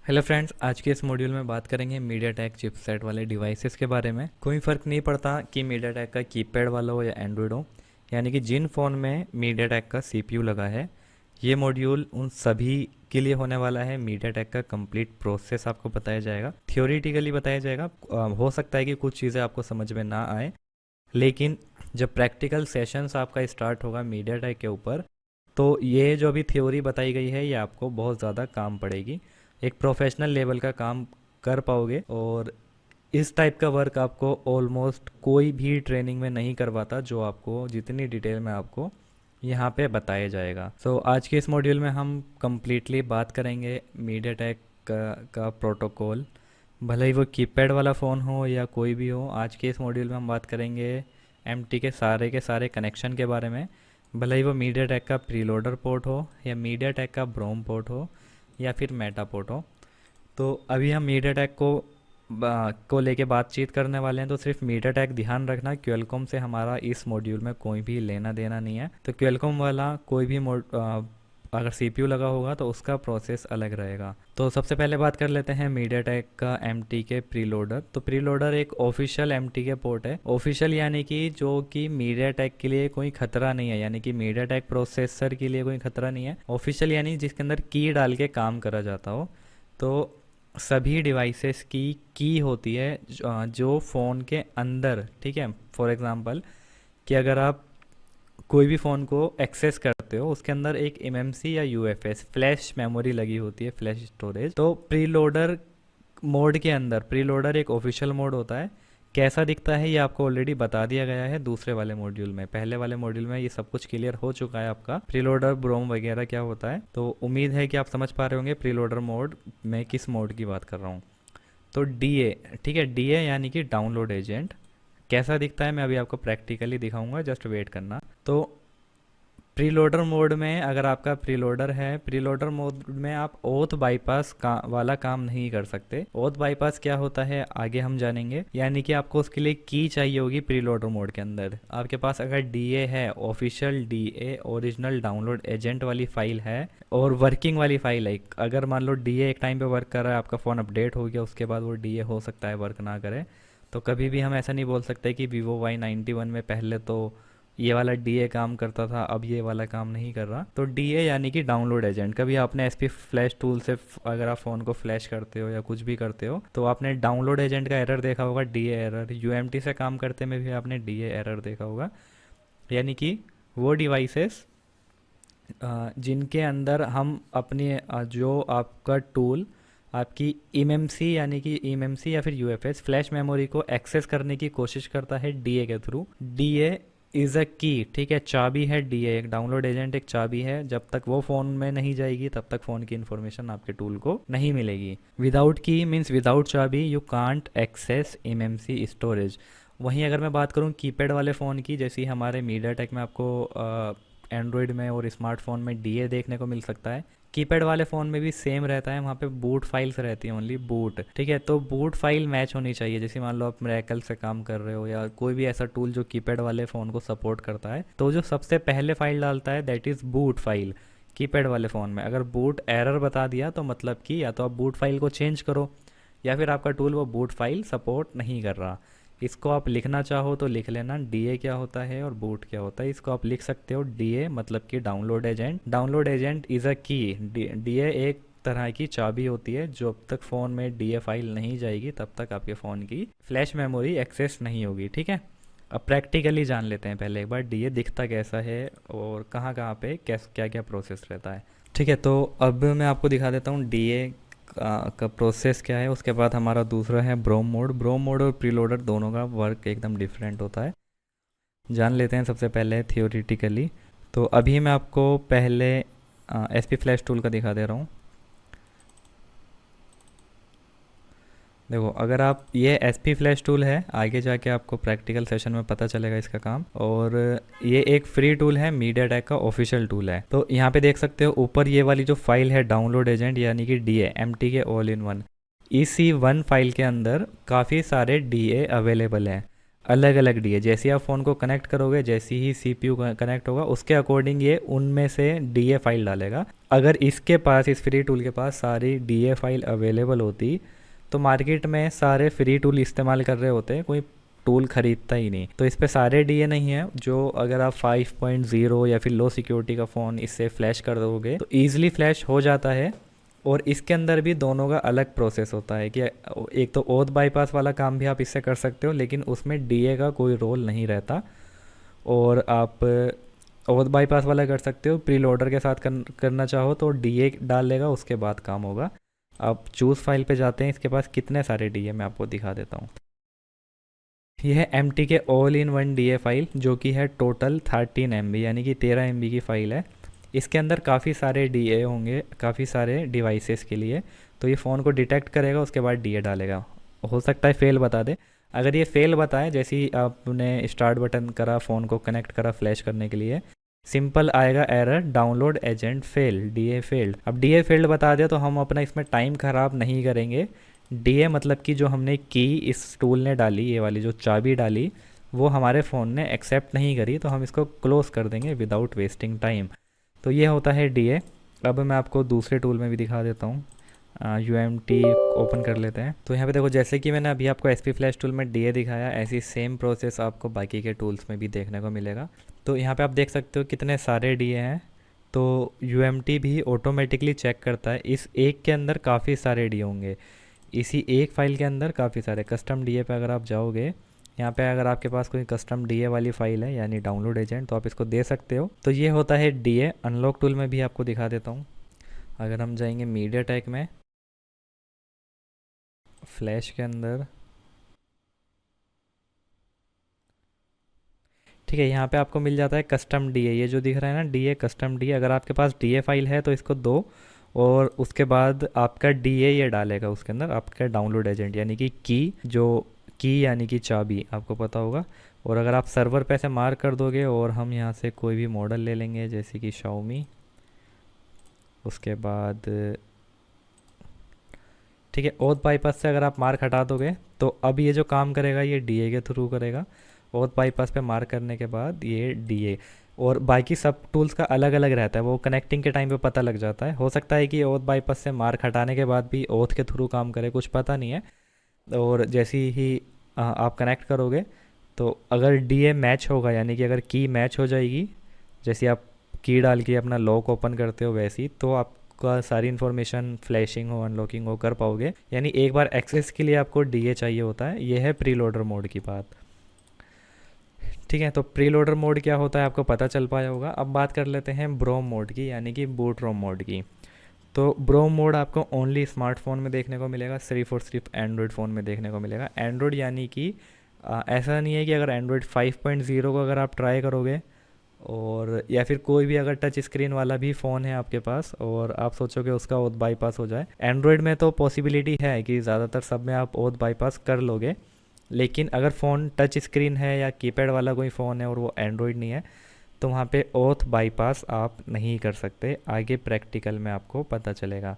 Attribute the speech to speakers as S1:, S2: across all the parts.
S1: Hello friends, आज के इस मॉड्यूल में बात करेंगे मीडियाटेक चिपसेट वाले डिवाइसेस के बारे में। कोई फ़र्क नहीं पड़ता कि मीडियाटेक का कीपैड वाला हो या एंड्रॉयड हो, यानी कि जिन फ़ोन में मीडियाटेक का सीपीयू लगा है, ये मॉड्यूल उन सभी के लिए होने वाला है। मीडियाटेक का कंप्लीट प्रोसेस आपको बताया जाएगा, थियोरिटिकली बताया जाएगा। हो सकता है कि कुछ चीज़ें आपको समझ में ना आए, लेकिन जब प्रैक्टिकल सेशंस आपका स्टार्ट होगा मीडियाटेक के ऊपर, तो ये जो अभी थ्योरी बताई गई है ये आपको बहुत ज़्यादा काम पड़ेगी। एक प्रोफेशनल लेवल का काम कर पाओगे, और इस टाइप का वर्क आपको ऑलमोस्ट कोई भी ट्रेनिंग में नहीं करवाता, जो आपको जितनी डिटेल में आपको यहाँ पे बताया जाएगा। आज के इस मॉड्यूल में हम कम्प्लीटली बात करेंगे मीडियाटेक का प्रोटोकॉल, भले ही वो कीपैड वाला फ़ोन हो या कोई भी हो। आज के इस मॉड्यूल में हम बात करेंगे एमटी के सारे कनेक्शन के बारे में, भले ही वो मीडियाटेक का प्रीलोडर पोर्ट हो या मीडियाटेक का ब्रोम पोर्ट हो या फिर मेटा पोर्ट हो। तो अभी हम मीडियाटेक को लेके बातचीत करने वाले हैं। तो सिर्फ मीडियाटेक ध्यान रखना, क्वेलकॉम से हमारा इस मॉड्यूल में कोई भी लेना देना नहीं है। तो क्वेलकॉम वाला कोई भी अगर सीपीयू लगा होगा तो उसका प्रोसेस अलग रहेगा। तो सबसे पहले बात कर लेते हैं मीडियाटेक का एमटी के प्रीलोडर। तो प्रीलोडर एक ऑफिशियल एमटी के पोर्ट है। ऑफिशियल यानी कि जो कि मीडियाटेक के लिए कोई खतरा नहीं है, यानी कि मीडियाटेक प्रोसेसर के लिए कोई खतरा नहीं है। ऑफिशियल यानी जिसके अंदर की डाल के काम करा जाता हो। तो सभी डिवाइसेस की होती है जो फ़ोन के अंदर, ठीक है। फॉर एग्ज़ाम्पल कि अगर आप कोई भी फ़ोन को एक्सेस करते हो, उसके अंदर एक एमएमसी या यूएफएस फ्लैश मेमोरी लगी होती है, फ्लैश स्टोरेज। तो प्रीलोडर मोड के अंदर, प्रीलोडर एक ऑफिशियल मोड होता है। कैसा दिखता है ये आपको ऑलरेडी बता दिया गया है दूसरे वाले मॉड्यूल में। पहले वाले मॉड्यूल में ये सब कुछ क्लियर हो चुका है आपका, प्रीलोडर ब्रोम वगैरह क्या होता है। तो उम्मीद है कि आप समझ पा रहे होंगे प्रीलोडर मोड में किस मोड की बात कर रहा हूँ। तो डीए, ठीक है, डीए यानी कि डाउनलोड एजेंट। कैसा दिखता है मैं अभी आपको प्रैक्टिकली दिखाऊंगा, जस्ट वेट करना। तो प्रीलोडर मोड में अगर आपका प्रीलोडर है, प्रीलोडर मोड में आप ओथ बाईपास वाला काम नहीं कर सकते। ओथ बाईपास क्या होता है आगे हम जानेंगे, यानी कि आपको उसके लिए की चाहिए होगी। प्रीलोडर मोड के अंदर आपके पास अगर डीए है, official DA original download agent वाली फाइल है और वर्किंग वाली फाइल है। अगर मान लो डीए एक टाइम पे वर्क कर रहा है, आपका फ़ोन अपडेट हो गया, उसके बाद वो डीए हो सकता है वर्क ना करे, तो कभी भी हम ऐसा नहीं बोल सकते कि वीवो Y91 में पहले तो ये वाला डीए काम करता था, अब ये वाला काम नहीं कर रहा। तो डीए यानी कि डाउनलोड एजेंट। कभी आपने एसपी फ्लैश टूल से अगर आप फ़ोन को फ्लैश करते हो या कुछ भी करते हो तो आपने डाउनलोड एजेंट का एरर देखा होगा, डीए एरर। यूएमटी से काम करते में भी आपने डीए एरर देखा होगा। यानी कि वो डिवाइसेस जिनके अंदर हम अपनी जो आपका टूल आपकी एमएमसी यानी कि एमएमसी या फिर यूएफएस फ्लैश मेमोरी को एक्सेस करने की कोशिश करता है डीए के थ्रू। डीए इज़ अ की, ठीक है, चाबी है। डीए एक डाउनलोड एजेंट, एक चाबी है। जब तक वो फ़ोन में नहीं जाएगी तब तक फ़ोन की इन्फॉर्मेशन आपके टूल को नहीं मिलेगी। विदाउट की मीन्स विदाउट चाबी you can't access MMC storage. वहीं अगर मैं बात करूँ कीपैड वाले फ़ोन की, जैसे हमारे मीडियाटेक में आपको एंड्रॉयड में और स्मार्टफोन में डीए देखने को मिल सकता है, कीपैड वाले फ़ोन में भी सेम रहता है। वहाँ पे बूट फाइल्स रहती हैं, ओनली बूट, ठीक है। तो बूट फाइल मैच होनी चाहिए। जैसे मान लो आप मेरेकल से काम कर रहे हो या कोई भी ऐसा टूल जो कीपैड वाले फ़ोन को सपोर्ट करता है, तो जो सबसे पहले फाइल डालता है that is boot file. Keypad वाले फ़ोन में अगर बूट एरर बता दिया तो मतलब कि या तो आप बूट फाइल को चेंज करो या फिर आपका टूल वो बूट फाइल सपोर्ट नहीं कर रहा। इसको आप लिखना चाहो तो लिख लेना, डीए क्या होता है और बूट क्या होता है। इसको आप लिख सकते हो, डीए मतलब कि download agent. Download agent is a की। डीए एक तरह की चाबी होती है, जब तक फ़ोन में डीए फाइल नहीं जाएगी तब तक आपके फ़ोन की फ्लैश मेमोरी एक्सेस नहीं होगी, ठीक है। अब प्रैक्टिकली जान लेते हैं पहले एक बार डीए दिखता कैसा है और कहाँ कहाँ पे क्या क्या प्रोसेस रहता है, ठीक है। तो अब मैं आपको दिखा देता हूँ डीए का प्रोसेस क्या है। उसके बाद हमारा दूसरा है ब्रोम मोड। ब्रोम मोड और प्रीलोडर दोनों का वर्क एकदम डिफरेंट होता है। जान लेते हैं सबसे पहले थियोरिटिकली। तो अभी मैं आपको पहले एसपी फ्लैश टूल का दिखा दे रहा हूँ। देखो, अगर आप ये एसपी फ्लैश टूल है, आगे जाके आपको प्रैक्टिकल सेशन में पता चलेगा इसका काम। और ये एक फ्री टूल है, मीडियाटेक का ऑफिशियल टूल है। तो यहाँ पे देख सकते हो ऊपर ये वाली जो फाइल है डाउनलोड एजेंट यानी कि डीए एमटी के all in one, EC1 file के अंदर काफ़ी सारे डीए अवेलेबल हैं। अलग अलग डीए, जैसे आप फ़ोन को कनेक्ट करोगे, जैसे ही सीपीयू कनेक्ट होगा उसके अकॉर्डिंग ये उनमें से डीए फाइल डालेगा। अगर इसके पास, इस फ्री टूल के पास सारी डीए फाइल अवेलेबल होती तो मार्केट में सारे फ्री टूल इस्तेमाल कर रहे होते, कोई टूल ख़रीदता ही नहीं। तो इस पे सारे डीए नहीं है, जो अगर आप 5.0 या फिर लो सिक्योरिटी का फ़ोन इससे फ्लैश कर दोगे तो ईज़िली फ्लैश हो जाता है। और इसके अंदर भी दोनों का अलग प्रोसेस होता है कि एक तो ओथ बाईपास वाला काम भी आप इससे कर सकते हो, लेकिन उसमें डीए का कोई रोल नहीं रहता। और आप ओथ बाईपास वाला कर सकते हो, प्री लोडर के साथ करना चाहो तो डीए डाल लेगा, उसके बाद काम होगा। आप चूज़ फाइल पे जाते हैं, इसके पास कितने सारे डीए मैं आपको दिखा देता हूँ। यह है एम टी के all in one DA file, जो कि है टोटल 13 MB, यानी कि 13 MB की फ़ाइल है। इसके अंदर काफ़ी सारे डीए होंगे, काफ़ी सारे डिवाइसेस के लिए। तो ये फ़ोन को डिटेक्ट करेगा, उसके बाद डीए डालेगा। हो सकता है फेल बता दे। अगर ये फेल बताए, जैसे ही आपने स्टार्ट बटन करा, फ़ोन को कनेक्ट करा फ्लैश करने के लिए, सिंपल आएगा error, download agent fail, DA failed. अब डीए फेल्ड बता दिया तो हम अपना इसमें टाइम ख़राब नहीं करेंगे। डीए मतलब कि जो हमने की इस टूल ने डाली, ये वाली जो चाबी डाली, वो हमारे फ़ोन ने एक्सेप्ट नहीं करी, तो हम इसको क्लोज़ कर देंगे विदाउट वेस्टिंग टाइम। तो ये होता है डीए। अब मैं आपको दूसरे टूल में भी दिखा देता हूँ। UMT ओपन कर लेते हैं। तो यहाँ पे देखो, जैसे कि मैंने अभी आपको SP फ्लैश टूल में डीए दिखाया, ऐसी सेम प्रोसेस आपको बाकी के टूल्स में भी देखने को मिलेगा। तो यहाँ पे आप देख सकते हो कितने सारे डीए हैं। तो UMT भी ऑटोमेटिकली चेक करता है, इस एक के अंदर काफ़ी सारे डीए होंगे, इसी एक फ़ाइल के अंदर काफ़ी सारे। कस्टम डीए पे अगर आप जाओगे, यहाँ पे अगर आपके पास कोई कस्टम डीए वाली फ़ाइल है यानी डाउनलोड एजेंट, तो आप इसको दे सकते हो। तो ये होता है डीए। अनलॉक टूल में भी आपको दिखा देता हूँ। अगर हम जाएंगे मीडियाटेक में, फ्लैश के अंदर, ठीक है, यहाँ पे आपको मिल जाता है कस्टम डीए। ये जो दिख रहा है ना डीए, कस्टम डीए, अगर आपके पास डीए फाइल है तो इसको दो, और उसके बाद आपका डीए ये डालेगा उसके अंदर, आपका डाउनलोड एजेंट यानी कि जो की यानी कि चाबी, आपको पता होगा। और अगर आप सर्वर पे ऐसे मार्क कर दोगे, और हम यहाँ से कोई भी मॉडल ले लेंगे जैसे कि Xiaomi, उसके बाद ठीक है, ओथ बाईपास से अगर आप मार्क हटा दोगे तो अब ये जो काम करेगा ये डीए के थ्रू करेगा। ओथ बाईपास पे मार्क करने के बाद ये डीए, और बाकी सब टूल्स का अलग अलग रहता है, वो कनेक्टिंग के टाइम पे पता लग जाता है। हो सकता है कि ओथ बाईपास से मार्क हटाने के बाद भी ओथ के थ्रू काम करे, कुछ पता नहीं है। और जैसे ही आप कनेक्ट करोगे तो अगर डीए मैच होगा, यानी कि अगर की मैच हो जाएगी, जैसे आप की डाल के अपना लॉक ओपन करते हो वैसी, तो आपका सारी इन्फॉर्मेशन फ्लैशिंग हो, अनलॉकिंग हो कर पाओगे। यानी एक बार एक्सेस के लिए आपको डीए चाहिए होता है। ये है प्री लोडर मोड की बात। ठीक है, तो प्री लोडर मोड क्या होता है आपको पता चल पाया होगा। अब बात कर लेते हैं ब्रोम मोड की, यानी कि बूट रोम मोड की। तो ब्रोम मोड आपको ओनली स्मार्टफोन में देखने को मिलेगा, सिर्फ और सिर्फ एंड्रॉयड फ़ोन में देखने को मिलेगा। एंड्रॉयड यानी कि ऐसा नहीं है कि अगर एंड्रॉयड 5.0 को अगर आप ट्राई करोगे, और या फिर कोई भी अगर टच स्क्रीन वाला भी फ़ोन है आपके पास और आप सोचोगे उसका ओथ बाईपास हो जाए, एंड्रॉयड में तो पॉसिबिलिटी है कि ज़्यादातर सब में आप ओथ बाईपास कर लोगे। लेकिन अगर फ़ोन टच स्क्रीन है या कीपैड वाला कोई फ़ोन है और वो एंड्रॉयड नहीं है, तो वहाँ पे ओथ बाईपास आप नहीं कर सकते। आगे प्रैक्टिकल में आपको पता चलेगा।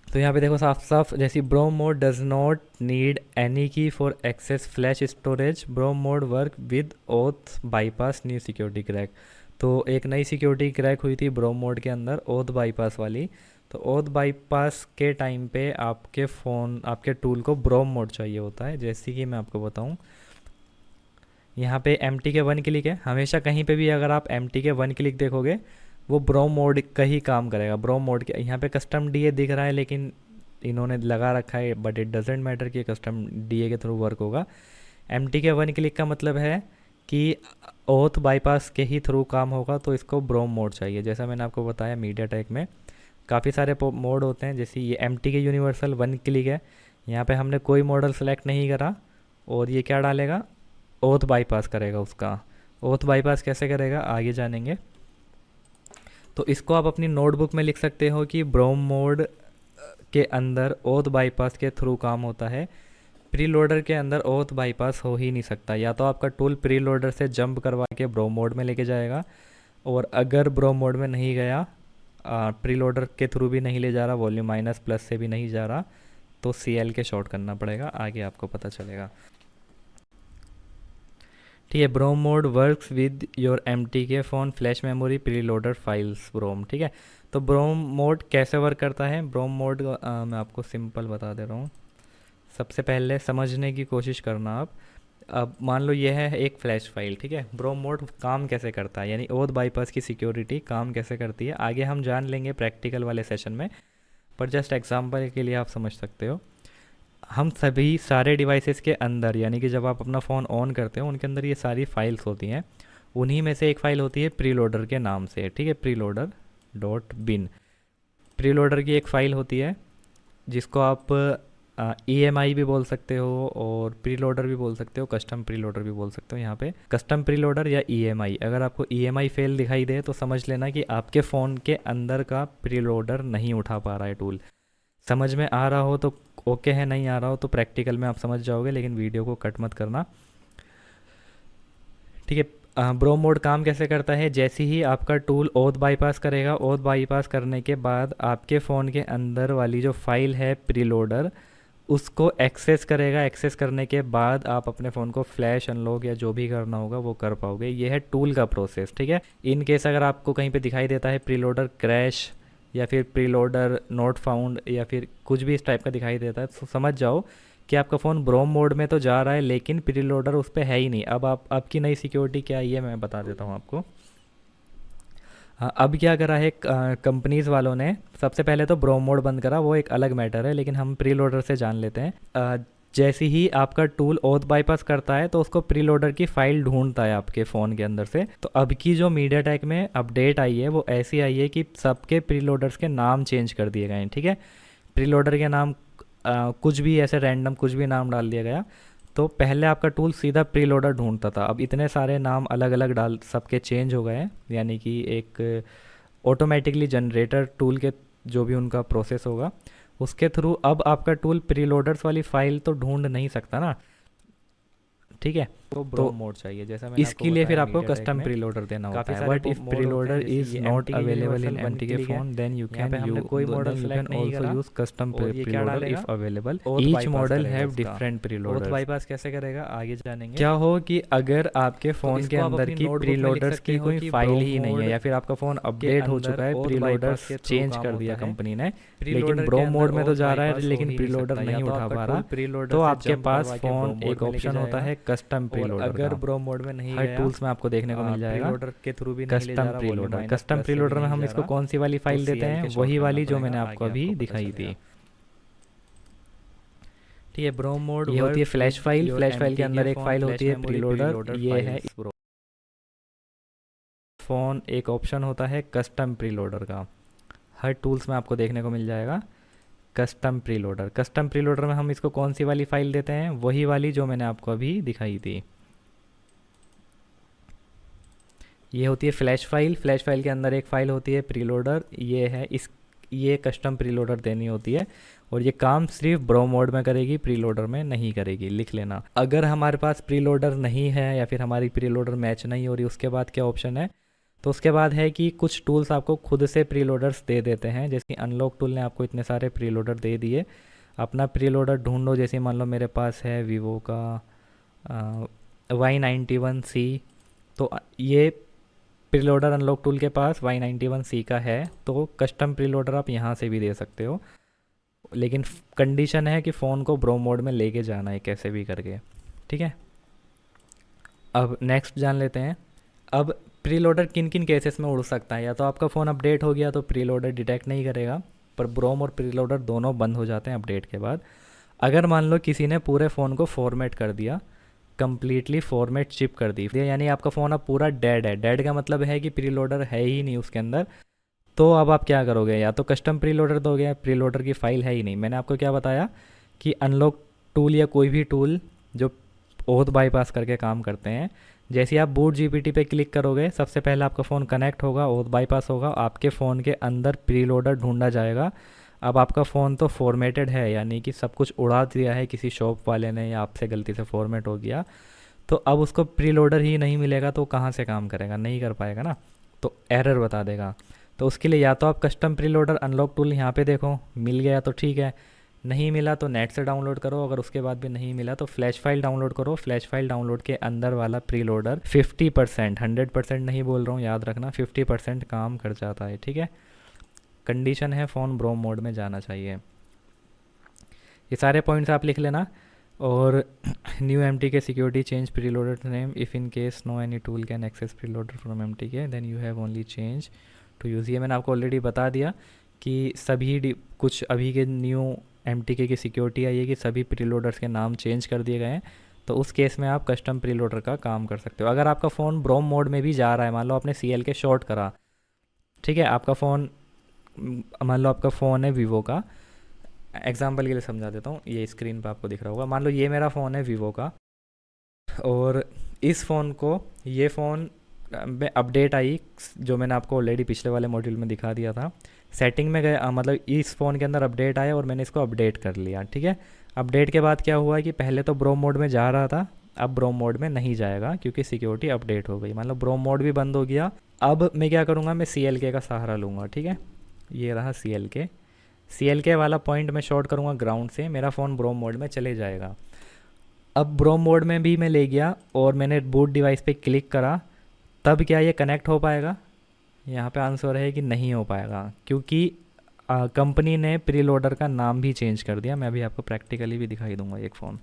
S1: तो यहाँ पे देखो साफ साफ, जैसी BROM mode does not need any key for access flash storage, BROM mode work with auth bypass new security crack. तो एक नई सिक्योरिटी क्रैक हुई थी ब्रोम मोड के अंदर, ओथ बाईपास वाली। तो ओथ बाईपास के टाइम पे आपके फ़ोन, आपके टूल को ब्रोम मोड चाहिए होता है। जैसे कि मैं आपको बताऊँ, यहाँ पे एम टी के 1 क्लिक है। हमेशा कहीं पे भी अगर आप एम टी के 1 क्लिक देखोगे, वो ब्रोम मोड का ही काम करेगा। ब्रोम मोड के यहाँ पे कस्टम डीए दिख रहा है, लेकिन इन्होंने लगा रखा है, बट इट डजेंट मैटर कि कस्टम डीए के थ्रू वर्क होगा। एम टी के 1 क्लिक का मतलब है कि ओथ बाईपास के ही थ्रू काम होगा, तो इसको ब्रोम मोड चाहिए। जैसा मैंने आपको बताया, मीडिया टेक में काफ़ी सारे मोड होते हैं। जैसे ये एम टी के यूनिवर्सल 1 क्लिक है, यहाँ पे हमने कोई मॉडल सेलेक्ट नहीं करा, और ये क्या डालेगा, ओथ बाईपास करेगा उसका। ओथ बाईपास कैसे करेगा आगे जानेंगे। तो इसको आप अपनी नोटबुक में लिख सकते हो कि ब्रोम मोड के अंदर ओथ बाईपास के थ्रू काम होता है। प्री लोडर के अंदर ओथ बाईपास हो ही नहीं सकता। या तो आपका टूल प्री लोडर से जंप करवा के ब्रोम मोड में लेके जाएगा, और अगर ब्रोम मोड में नहीं गया, प्री लोडर के थ्रू भी नहीं ले जा रहा, वॉल्यूम माइनस प्लस से भी नहीं जा रहा, तो CL के शॉर्ट करना पड़ेगा। आगे आपको पता चलेगा। ठीक है। BROM mode works with your MTK phone flash memory preloader files BROM. ठीक है, तो ब्रोम मोड कैसे वर्क करता है? ब्रोम मोड मैं आपको सिंपल बता दे रहा हूँ। सबसे पहले समझने की कोशिश करना आप। अब मान लो ये है एक फ्लैश फाइल, ठीक है। ब्रोम मोड काम कैसे करता है, यानी ओथ बाईपास की सिक्योरिटी काम कैसे करती है, आगे हम जान लेंगे प्रैक्टिकल वाले सेशन में, पर जस्ट एग्जांपल के लिए आप समझ सकते हो। हम सभी सारे डिवाइसेस के अंदर, यानी कि जब आप अपना फ़ोन ऑन करते हो उनके अंदर ये सारी फाइल्स होती हैं। उन्हीं में से एक फ़ाइल होती है प्रीलोडर के नाम से, ठीक है, प्रीलोडर डॉट बिन। प्रीलोडर की एक फ़ाइल होती है जिसको आप EMI भी बोल सकते हो और प्रीलोडर भी बोल सकते हो, कस्टम प्रीलोडर भी बोल सकते हो। यहाँ पे कस्टम प्रीलोडर या EMI, अगर आपको EMI फेल दिखाई दे तो समझ लेना कि आपके फ़ोन के अंदर का प्रीलोडर नहीं उठा पा रहा है टूल। समझ में आ रहा हो तो ओके है, नहीं आ रहा हो तो प्रैक्टिकल में आप समझ जाओगे, लेकिन वीडियो को कट मत करना, ठीक है। ब्रोम मोड काम कैसे करता है? जैसे ही आपका टूल ओथ बाईपास करेगा, ओथ बाईपास करने के बाद आपके फ़ोन के अंदर वाली जो फाइल है प्रीलोडर, उसको एक्सेस करेगा। एक्सेस करने के बाद आप अपने फ़ोन को फ्लैश अनलॉक या जो भी करना होगा वो कर पाओगे। ये है टूल का प्रोसेस, ठीक है। इन केस अगर आपको कहीं पे दिखाई देता है प्रीलोडर क्रैश या फिर प्रीलोडर नॉट फाउंड या फिर कुछ भी इस टाइप का दिखाई देता है, तो समझ जाओ कि आपका फ़ोन ब्रोम मोड में तो जा रहा है लेकिन प्रीलोडर उस पर है ही नहीं। अब आपकी नई सिक्योरिटी क्या है ये मैं बता देता हूँ आपको। हाँ, अब क्या करा है कंपनीज़ वालों ने, सबसे पहले तो ब्रोम मोड बंद करा, वो एक अलग मैटर है, लेकिन हम प्रीलोडर से जान लेते हैं। जैसे ही आपका टूल ओथ बाईपास करता है तो उसको प्रीलोडर की फ़ाइल ढूंढता है आपके फ़ोन के अंदर से। तो अब की जो मीडियाटेक में अपडेट आई है वो ऐसी आई है कि सबके प्रीलोडर्स के नाम चेंज कर दिए गए हैं, ठीक है। प्रीलोडर के नाम कुछ भी ऐसे रैंडम कुछ भी नाम डाल दिया गया। तो पहले आपका टूल सीधा प्रीलोडर ढूंढता था, अब इतने सारे नाम अलग अलग डाल सबके चेंज हो गए हैं, यानी कि एक ऑटोमेटिकली जनरेटर टूल के जो भी उनका प्रोसेस होगा उसके थ्रू अब आपका टूल प्रीलोडर्स वाली फ़ाइल तो ढूंढ नहीं सकता ना, ठीक है। तो ब्रोम मोड चाहिए, जैसा मैंने इसके लिए फिर आपको कस्टम प्रीलोडर देना होता है। But if preloader is not available in MTK phone then you can कोई मॉडल सेलेक्ट नहीं करा, use custom preloader if available. Each model have different preloader. Bypass कैसे करेगा आगे जानेंगे। क्या हो कि अगर आपके फ़ोन के अंदर की प्रीलोडर्स की कोई फाइल ही नहीं है या फिर आपका फ़ोन अपडेट हो चुका है, प्रीलोडर्स चेंज कर दिया कंपनी ने, लेकिन ब्रोम मोड में तो जा रहा है लेकिन प्रीलोडर नहीं उठा पा रहा, तो आपके पास फ़ोन एक ऑप्शन होता है कस्टम प्रीलोडर। अगर ब्रोम मोड में नहीं हर टूल्स में आपको देखने को मिल जाएगा प्रीलोडर के थ्रू भी कस्टम प्रीलोडर। कस्टम प्रीलोडर में हम इसको कौन सी वाली फाइल देते हैं? वही वाली जो मैंने आपको अभी दिखाई थी, ठीक है। ब्रोम मोड ये होती है फ्लैश फाइल। फ्लैश फाइल के अंदर एक फाइल होती है प्रीलोडर, ये है फ़ोन। एक ऑप्शन होता है कस्टम प्रीलोडर का, हर टूल्स में आपको देखने को मिल जाएगा कस्टम प्रीलोडर। कस्टम प्रीलोडर में हम इसको कौन सी वाली फाइल देते हैं? वही वाली जो मैंने आपको अभी दिखाई थी, ये होती है फ्लैश फाइल। फ्लैश फाइल के अंदर एक फ़ाइल होती है प्रीलोडर, ये है ये कस्टम प्रीलोडर देनी होती है और ये काम सिर्फ ब्रोम मोड में करेगी, प्रीलोडर में नहीं करेगी, लिख लेना। अगर हमारे पास प्रीलोडर नहीं है या फिर हमारी प्रीलोडर मैच नहीं हो रही, उसके बाद क्या ऑप्शन है? तो उसके बाद है कि कुछ टूल्स आपको खुद से प्रीलोडर्स दे देते हैं, जैसे कि अनलॉक टूल ने आपको इतने सारे प्रीलोडर दे दिए। अपना प्रीलोडर ढूंढो, जैसे मान लो मेरे पास है वीवो का Y91C, तो ये प्रीलोडर अनलॉक टूल के पास Y91C का है, तो कस्टम प्रीलोडर आप यहाँ से भी दे सकते हो, लेकिन कंडीशन है कि फ़ोन को ब्रोम मोड में लेके जाना है कैसे भी करके, ठीक है। अब नेक्स्ट जान लेते हैं। अब प्रीलोडर किन किन केसेस में उड़ सकता है? या तो आपका फ़ोन अपडेट हो गया तो प्रीलोडर डिटेक्ट नहीं करेगा, पर ब्रोम और प्रीलोडर दोनों बंद हो जाते हैं अपडेट के बाद। अगर मान लो किसी ने पूरे फ़ोन को फॉर्मेट कर दिया, कम्प्लीटली फॉर्मेट चिप कर दी, यानी आपका फ़ोन अब पूरा डेड है। डेड का मतलब है कि प्रीलोडर है ही नहीं उसके अंदर, तो अब आप क्या करोगे? या तो कस्टम प्रीलोडर दोगे, प्रीलोडर की फ़ाइल है ही नहीं। मैंने आपको क्या बताया कि अनलॉक टूल या कोई भी टूल जो ओथ बाईपास करके काम करते हैं, जैसे आप बूट GPT पे क्लिक करोगे, सबसे पहले आपका फ़ोन कनेक्ट होगा, ओथ बाईपास होगा, आपके फ़ोन के अंदर प्रीलोडर ढूंढा जाएगा। अब आपका फ़ोन तो फॉर्मेटेड है, यानी कि सब कुछ उड़ा दिया है किसी शॉप वाले ने या आपसे गलती से फॉर्मेट हो गया, तो अब उसको प्रीलोडर ही नहीं मिलेगा तो कहाँ से काम करेगा? नहीं कर पाएगा ना, तो एरर बता देगा। तो उसके लिए या तो आप कस्टम प्रीलोडर अनलॉक टूल यहाँ पे देखो, मिल गया तो ठीक है, नहीं मिला तो नेट से डाउनलोड करो, अगर उसके बाद भी नहीं मिला तो फ्लैश फाइल डाउनलोड करो। फ्लैश फाइल डाउनलोड के अंदर वाला प्री लोडर 50%, 100% नहीं बोल रहा हूँ, याद रखना 50% काम कर जाता है, ठीक है। कंडीशन है फ़ोन ब्रोम मोड में जाना चाहिए। ये सारे पॉइंट्स आप लिख लेना। और new M T K security change preloader name if in case no any tool can access preloader from M T K then you have only change to use. ये मैंने आपको already बता दिया कि कुछ अभी के new M T के की सिक्योरिटी आई है कि सभी प्री लोडर्स के नाम चेंज कर दिए गए हैं। तो उस केस में आप कस्टम प्री लोडर का काम कर सकते हो। अगर आपका फ़ोन ब्रोम मोड में भी जा रहा है, मान लो आपने सी एल के शॉर्ट करा, ठीक है, आपका फ़ोन, मान लो आपका फ़ोन है वीवो का, एग्जाम्पल के लिए समझा देता हूँ, ये स्क्रीन पे आपको दिख रहा होगा। मान लो ये मेरा फ़ोन है वीवो का, और इस फ़ोन को, ये फ़ोन में अपडेट आई जो मैंने आपको ऑलरेडी पिछले वाले मॉड्यूल में दिखा दिया था। सेटिंग में गए, मतलब इस फ़ोन के अंदर अपडेट आया और मैंने इसको अपडेट कर लिया, ठीक है। अपडेट के बाद क्या हुआ कि पहले तो ब्रोम मोड में जा रहा था, अब ब्रोम मोड में नहीं जाएगा क्योंकि सिक्योरिटी अपडेट हो गई, मतलब ब्रोम मोड भी बंद हो गया। अब मैं क्या करूँगा, मैं CLK का सहारा लूँगा, ठीक है। ये रहा CLK वाला पॉइंट मैं शॉर्ट करूँगा ग्राउंड से, मेरा फ़ोन ब्रोम मोड में चले जाएगा। अब ब्रोम मोड में भी मैं ले गया और मैंने बूट डिवाइस पे क्लिक करा, तब क्या ये कनेक्ट हो पाएगा? यहाँ पे आंसर है कि नहीं हो पाएगा, क्योंकि कंपनी ने प्री लोडर का नाम भी चेंज कर दिया। मैं अभी आपको प्रैक्टिकली भी दिखाई दूंगा एक फ़ोन।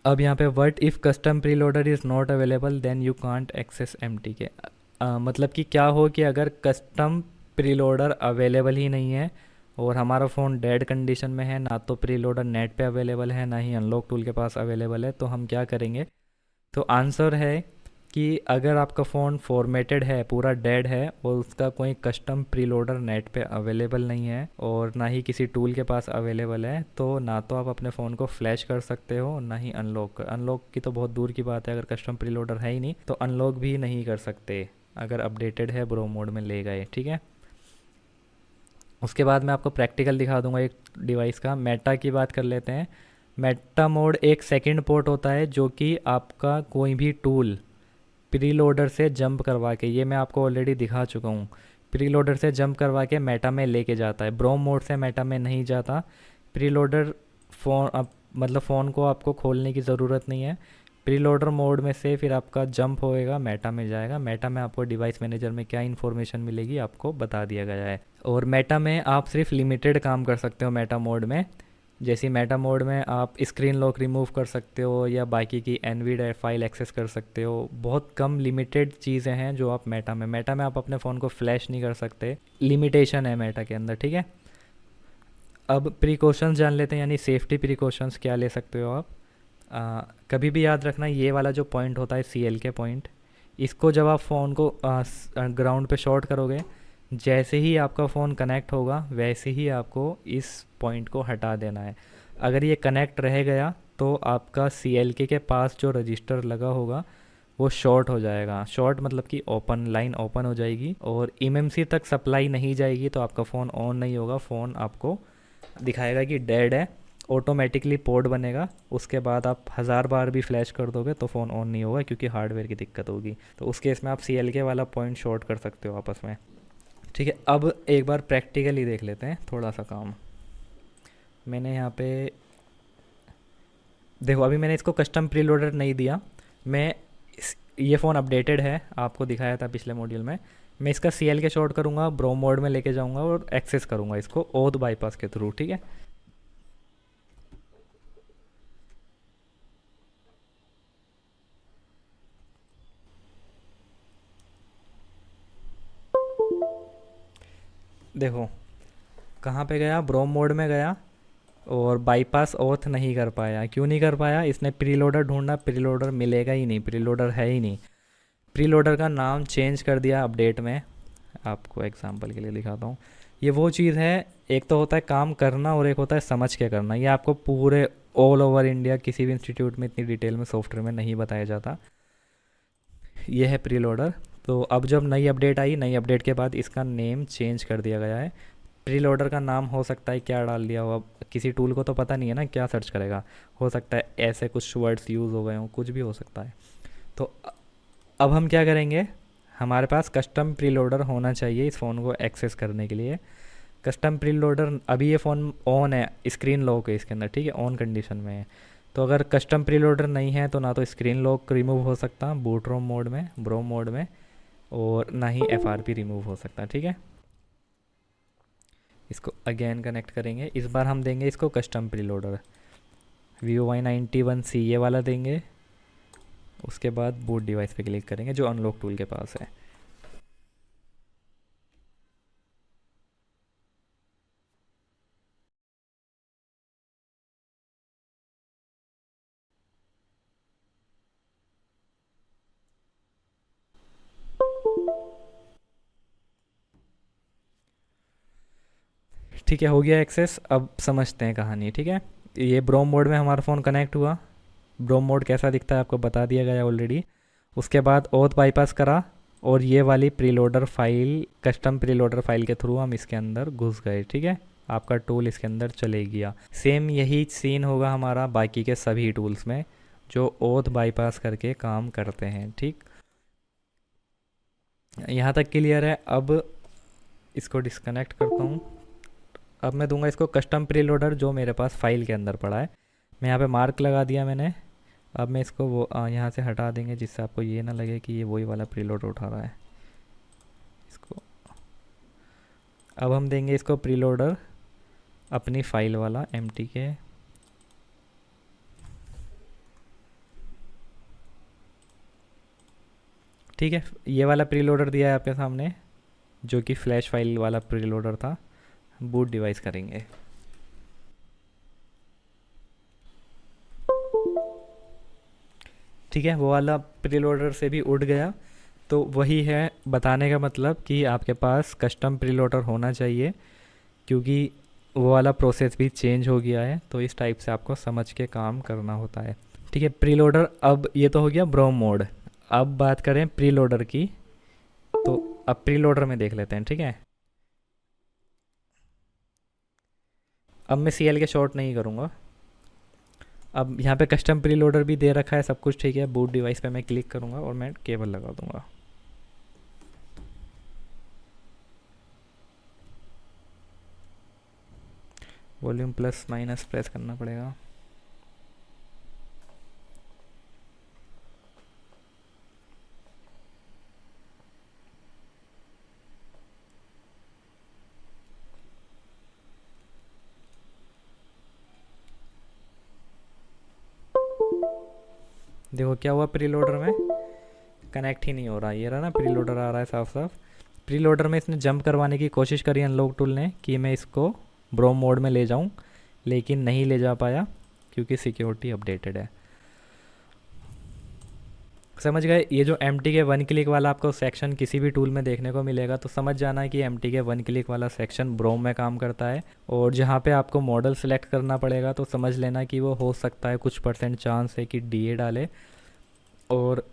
S1: अब यहाँ पे what if custom preloader is not available then you can't access MTK। मतलब कि क्या हो कि अगर कस्टम प्री लोडर अवेलेबल ही नहीं है और हमारा फ़ोन डेड कंडीशन में है, ना तो प्री लोडर नेट पे अवेलेबल है, ना ही अनलॉक टूल के पास अवेलेबल है, तो हम क्या करेंगे? तो आंसर है कि अगर आपका फ़ोन फॉर्मेटेड है, पूरा डेड है, और उसका कोई कस्टम प्रीलोडर नेट पे अवेलेबल नहीं है और ना ही किसी टूल के पास अवेलेबल है, तो ना तो आप अपने फ़ोन को फ्लैश कर सकते हो, ना ही अनलॉक की तो बहुत दूर की बात है। अगर कस्टम प्रीलोडर है ही नहीं तो अनलॉक भी नहीं कर सकते अगर अपडेटेड है, ब्रो मोड में ले गए, ठीक है। उसके बाद मैं आपको प्रैक्टिकल दिखा दूंगा एक डिवाइस का। मेटा की बात कर लेते हैं। मेटा मोड एक सेकंड पोर्ट होता है जो कि आपका कोई भी टूल प्री लोडर से जंप करवा के, ये मैं आपको ऑलरेडी दिखा चुका हूँ, प्री लोडर से जंप करवा के मेटा में लेके जाता है। ब्रोम मोड से मेटा में नहीं जाता। प्री लोडर मतलब फ़ोन को आपको खोलने की ज़रूरत नहीं है। प्री लोडर मोड में से फिर आपका जंप होएगा, मेटा में जाएगा। मेटा में आपको डिवाइस मैनेजर में क्या इन्फॉर्मेशन मिलेगी आपको बता दिया गया है। और मेटा में आप सिर्फ लिमिटेड काम कर सकते हो मेटा मोड में। जैसे मेटा मोड में आप स्क्रीन लॉक रिमूव कर सकते हो या बाकी की एनवीड फाइल एक्सेस कर सकते हो। बहुत कम लिमिटेड चीज़ें हैं जो आप मेटा में आप अपने फ़ोन को फ्लैश नहीं कर सकते, लिमिटेशन है मेटा के अंदर, ठीक है। अब प्रिकॉशंस जान लेते हैं, यानी सेफ्टी प्रिकॉशंस क्या ले सकते हो आप। कभी भी याद रखना, ये वाला जो पॉइंट होता है CLK पॉइंट, इसको जब आप फ़ोन को ग्राउंड पे शॉर्ट करोगे, जैसे ही आपका फ़ोन कनेक्ट होगा वैसे ही आपको इस पॉइंट को हटा देना है। अगर ये कनेक्ट रह गया तो आपका CLK के पास जो रजिस्टर लगा होगा वो शॉर्ट हो जाएगा। शॉर्ट मतलब कि ओपन, लाइन ओपन हो जाएगी और MMC तक सप्लाई नहीं जाएगी, तो आपका फ़ोन ऑन नहीं होगा। फ़ोन आपको दिखाएगा कि डेड है, ऑटोमेटिकली पोर्ट बनेगा। उसके बाद आप 1000 बार भी फ्लैश कर दोगे तो फ़ोन ऑन नहीं होगा क्योंकि हार्डवेयर की दिक्कत होगी। तो उस केस में आप CLK वाला पॉइंट शॉर्ट कर सकते हो आपस में, ठीक है। अब एक बार प्रैक्टिकली देख लेते हैं थोड़ा सा काम। मैंने यहाँ पे देखो, अभी मैंने इसको कस्टम प्रीलोडर नहीं दिया। ये फ़ोन अपडेटेड है, आपको दिखाया था पिछले मॉड्यूल में। मैं इसका CLK शॉर्ट करूँगा, ब्रोम मोड में लेके जाऊँगा और एक्सेस करूँगा इसको OAuth बाईपास के थ्रू, ठीक है। देखो कहाँ पे गया, ब्रोम मोड में गया और बाईपास ऑथ नहीं कर पाया। क्यों नहीं कर पाया? इसने प्रीलोडर ढूंढा, प्रीलोडर मिलेगा ही नहीं, प्रीलोडर है ही नहीं। प्रीलोडर का नाम चेंज कर दिया अपडेट में। आपको एग्जांपल के लिए दिखाता हूँ। ये वो चीज़ है, एक तो होता है काम करना और एक होता है समझ के करना। ये आपको पूरे ऑल ओवर इंडिया किसी भी इंस्टीट्यूट में इतनी डिटेल में सॉफ्टवेयर में नहीं बताया जाता। ये है प्रीलोडर। तो अब जब नई अपडेट आई, नई अपडेट के बाद इसका नेम चेंज कर दिया गया है। प्रीलोडर का नाम हो सकता है क्या डाल दिया हो, अब किसी टूल को तो पता नहीं है ना क्या सर्च करेगा, हो सकता है ऐसे कुछ वर्ड्स यूज़ हो गए हों, कुछ भी हो सकता है। तो अब हम क्या करेंगे, हमारे पास कस्टम प्रीलोडर होना चाहिए इस फ़ोन को एक्सेस करने के लिए। कस्टम प्री लोडर, अभी ये फ़ोन ऑन है, स्क्रीन लॉक है इसके अंदर, ठीक है, ऑन कंडीशन में है। तो अगर कस्टम प्री लोडर नहीं है तो ना तो स्क्रीन लॉक रिमूव हो सकता बूट रोम मोड में, ब्रोम मोड में, और ना ही FRP रिमूव हो सकता, ठीक है। इसको अगेन कनेक्ट करेंगे, इस बार हम देंगे इसको कस्टम प्री लोडर VOY91C ये वाला देंगे। उसके बाद बूट डिवाइस पे क्लिक करेंगे जो अनलॉक टूल के पास है। ठीक है, हो गया एक्सेस। अब समझते हैं कहानी, ठीक है। ये ब्रोम मोड में हमारा फ़ोन कनेक्ट हुआ। ब्रोम मोड कैसा दिखता है आपको बता दिया गया ऑलरेडी। उसके बाद ओथ बाईपास करा और ये वाली preloader file, custom preloader file के थ्रू हम इसके अंदर घुस गए, ठीक है। आपका टूल इसके अंदर चले गया। सेम यही सीन होगा हमारा बाकी के सभी टूल्स में जो ओथ बाईपास करके काम करते हैं, ठीक। यहाँ तक क्लियर है। अब इसको डिस्कनेक्ट करता हूँ। अब मैं दूंगा इसको कस्टम प्रीलोडर जो मेरे पास फाइल के अंदर पड़ा है। मैं यहाँ पे मार्क लगा दिया मैंने। अब मैं इसको वो यहाँ से हटा देंगे जिससे आपको ये ना लगे कि ये वही वाला प्रीलोडर उठा रहा है इसको। अब हम देंगे इसको प्रीलोडर अपनी फाइल वाला MTK। ठीक है, ये वाला प्रीलोडर दिया है आपके सामने जो कि फ्लैश फाइल वाला प्रीलोडर था। बूट डिवाइस करेंगे। ठीक है, वो वाला प्रीलोडर से भी उड़ गया। तो वही है बताने का मतलब कि आपके पास कस्टम प्रीलोडर होना चाहिए, क्योंकि वो वाला प्रोसेस भी चेंज हो गया है। तो इस टाइप से आपको समझ के काम करना होता है, ठीक है। प्रीलोडर, अब ये तो हो गया ब्रोम मोड। अब बात करें प्रीलोडर की, तो अब प्रीलोडर में देख लेते हैं, ठीक है। अब मैं CL के शॉर्ट नहीं करूँगा। अब यहाँ पे कस्टम प्रीलोडर भी दे रखा है, सब कुछ ठीक है। बूट डिवाइस पे मैं क्लिक करूँगा और मैं केबल लगा दूँगा। वॉल्यूम प्लस माइनस प्रेस करना पड़ेगा। देखो क्या हुआ, प्रीलोडर में कनेक्ट ही नहीं हो रहा। ये रहा ना, प्रीलोडर आ रहा है साफ साफ। प्रीलोडर में इसने जंप करवाने की कोशिश करी अनलॉक टूल ने कि मैं इसको ब्रोम मोड में ले जाऊं, लेकिन नहीं ले जा पाया क्योंकि सिक्योरिटी अपडेटेड है। समझ गए। ये जो MTK 1 क्लिक वाला आपको सेक्शन किसी भी टूल में देखने को मिलेगा तो समझ जाना है कि MTK 1 क्लिक वाला सेक्शन ब्रोम में काम करता है। और जहाँ पे आपको मॉडल सेलेक्ट करना पड़ेगा तो समझ लेना कि वो हो सकता है कुछ % चांस है कि DA डाले। और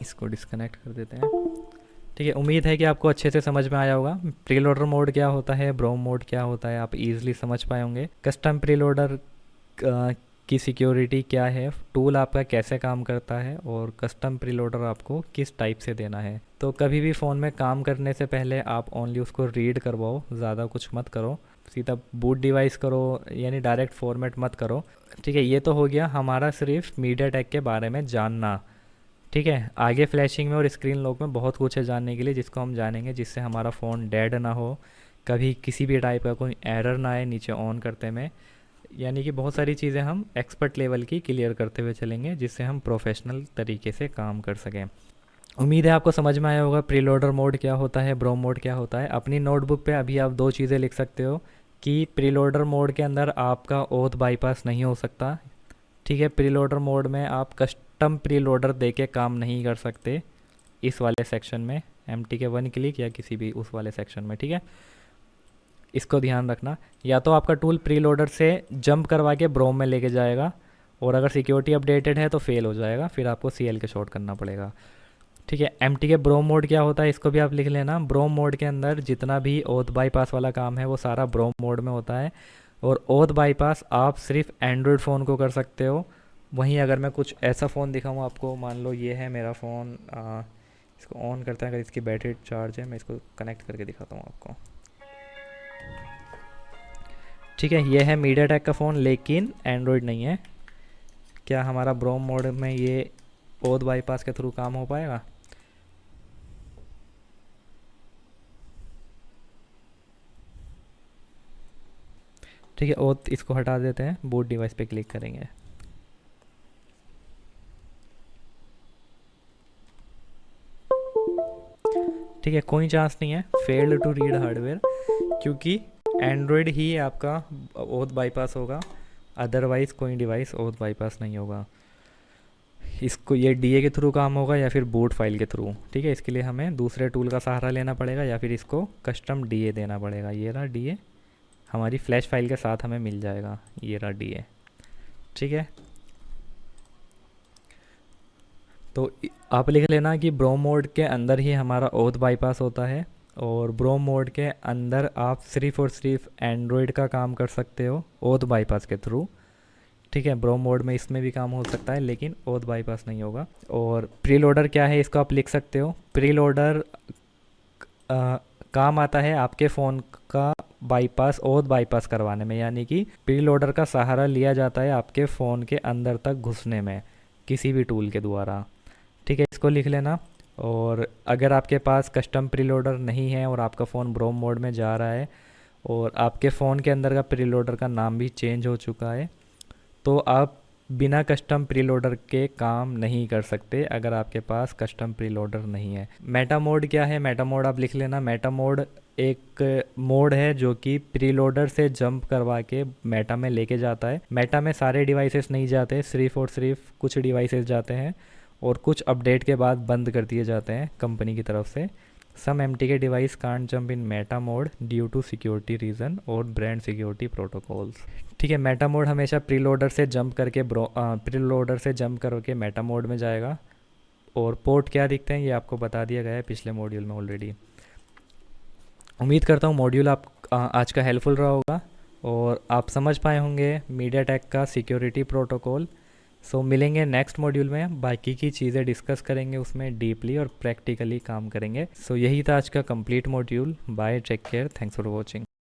S1: इसको डिस्कनेक्ट कर देते हैं, ठीक है। उम्मीद है कि आपको अच्छे से समझ में आया होगा। प्रीलोडर मोड क्या होता है, ब्रोम मोड क्या होता है, आप इजीली समझ पाए होंगे। कस्टम प्रीलोडर की सिक्योरिटी क्या है, टूल आपका कैसे काम करता है, और कस्टम प्रीलोडर आपको किस टाइप से देना है। तो कभी भी फ़ोन में काम करने से पहले आप ओनली उसको रीड करवाओ, ज़्यादा कुछ मत करो, सीधा बूट डिवाइस करो, यानी डायरेक्ट फॉर्मेट मत करो, ठीक है। ये तो हो गया हमारा सिर्फ मीडियाटेक के बारे में जानना, ठीक है। आगे फ्लैशिंग में और स्क्रीन लॉक में बहुत कुछ है जानने के लिए, जिसको हम जानेंगे, जिससे हमारा फ़ोन डेड ना हो, कभी किसी भी टाइप का कोई एरर ना आए नीचे ऑन करते में। यानी कि बहुत सारी चीज़ें हम एक्सपर्ट लेवल की क्लियर करते हुए चलेंगे, जिससे हम प्रोफेशनल तरीके से काम कर सकें। उम्मीद है आपको समझ में आया होगा प्रीलोडर मोड क्या होता है, ब्रोम मोड क्या होता है। अपनी नोटबुक पे अभी आप 2 चीज़ें लिख सकते हो कि प्रीलोडर मोड के अंदर आपका ओथ बाईपास नहीं हो सकता, ठीक है। प्रीलोडर मोड में आप कस्टम प्रीलोडर दे के काम नहीं कर सकते इस वाले सेक्शन में, MTK 1 क्लिक या किसी भी उस वाले सेक्शन में, ठीक है। इसको ध्यान रखना। या तो आपका टूल प्रीलोडर से जंप करवा के ब्रोम में लेके जाएगा, और अगर सिक्योरिटी अपडेटेड है तो फेल हो जाएगा, फिर आपको CL के शॉर्ट करना पड़ेगा, ठीक है। MTK ब्रोम मोड क्या होता है इसको भी आप लिख लेना। ब्रोम मोड के अंदर जितना भी ओथ बाईपास वाला काम है वो सारा ब्रोम मोड में होता है। और ओथ बाईपास आप सिर्फ एंड्रॉयड फ़ोन को कर सकते हो। वहीं अगर मैं कुछ ऐसा फ़ोन दिखाऊँ आपको, मान लो ये है मेरा फ़ोन, इसको ऑन करते हैं, अगर इसकी बैटरी चार्ज है मैं इसको कनेक्ट करके दिखाता हूँ आपको। ठीक है, ये है मीडियाटेक का फ़ोन लेकिन एंड्रॉयड नहीं है। क्या हमारा ब्रोम मोड में ये ओथ बाईपास के थ्रू काम हो पाएगा? ठीक है, ओथ इसको हटा देते हैं, बूट डिवाइस पे क्लिक करेंगे। ठीक है, कोई चांस नहीं है फेल्ड टू रीड हार्डवेयर, क्योंकि एंड्रॉयड ही आपका ओथ बाईपास होगा, अदरवाइज़ कोई डिवाइस ओथ बाईपास नहीं होगा। इसको ये डीए के थ्रू काम होगा या फिर बूट फाइल के थ्रू। ठीक है, इसके लिए हमें दूसरे टूल का सहारा लेना पड़ेगा या फिर इसको कस्टम डीए देना पड़ेगा। ये रहा डीए, हमारी फ्लैश फाइल के साथ हमें मिल जाएगा, ये रहा डीए। ठीक है, तो आप लिख लेना कि ब्रोम मोड के अंदर ही हमारा ओथ बाईपास होता है, और ब्रोम मोड के अंदर आप सिर्फ और सिर्फ एंड्रॉयड का काम कर सकते हो ओथ बाईपास के थ्रू। ठीक है, ब्रोम मोड में इसमें भी काम हो सकता है लेकिन ओथ बाईपास नहीं होगा। और प्री लोडर क्या है, इसको आप लिख सकते हो। प्री लोडर काम आता है आपके फ़ोन का बाईपास ओथ बाईपास करवाने में, यानी कि प्री लोडर का सहारा लिया जाता है आपके फ़ोन के अंदर तक घुसने में किसी भी टूल के द्वारा। ठीक है, इसको लिख लेना। और अगर आपके पास कस्टम प्री लोडर नहीं है और आपका फ़ोन ब्रोम मोड में जा रहा है और आपके फ़ोन के अंदर का प्री लोडर का नाम भी चेंज हो चुका है, तो आप बिना कस्टम प्रीलोडर के काम नहीं कर सकते अगर आपके पास कस्टम प्रीलोडर नहीं है। मेटा मोड क्या है, मेटा मोड आप लिख लेना। मेटा मोड एक मोड है जो कि प्रीलोडर से जंप करवा के मेटा में लेके जाता है। मेटा में सारे डिवाइसेस नहीं जाते, सिर्फ और सिर्फ कुछ डिवाइसेस जाते हैं और कुछ अपडेट के बाद बंद कर दिए जाते हैं कंपनी की तरफ से। Some MTK device can't jump in meta mode due to security reason और ब्रांड सिक्योरिटी प्रोटोकॉल्स। ठीक है, मेटा मोड हमेशा प्रीलोडर से जंप करके प्रीलोडर से जंप करके मेटा मोड में जाएगा। और पोर्ट क्या दिखते हैं ये आपको बता दिया गया है पिछले मॉड्यूल में ऑलरेडी। उम्मीद करता हूँ मॉड्यूल आप आज का हेल्पफुल रहा होगा और आप समझ पाए होंगे मीडियाटेक का सिक्योरिटी प्रोटोकॉल। सो मिलेंगे नेक्स्ट मॉड्यूल में, बाकी की चीज़ें डिस्कस करेंगे, उसमें डीपली और प्रैक्टिकली काम करेंगे। सो यही था आज का complete module. Bye, take care, thanks for watching.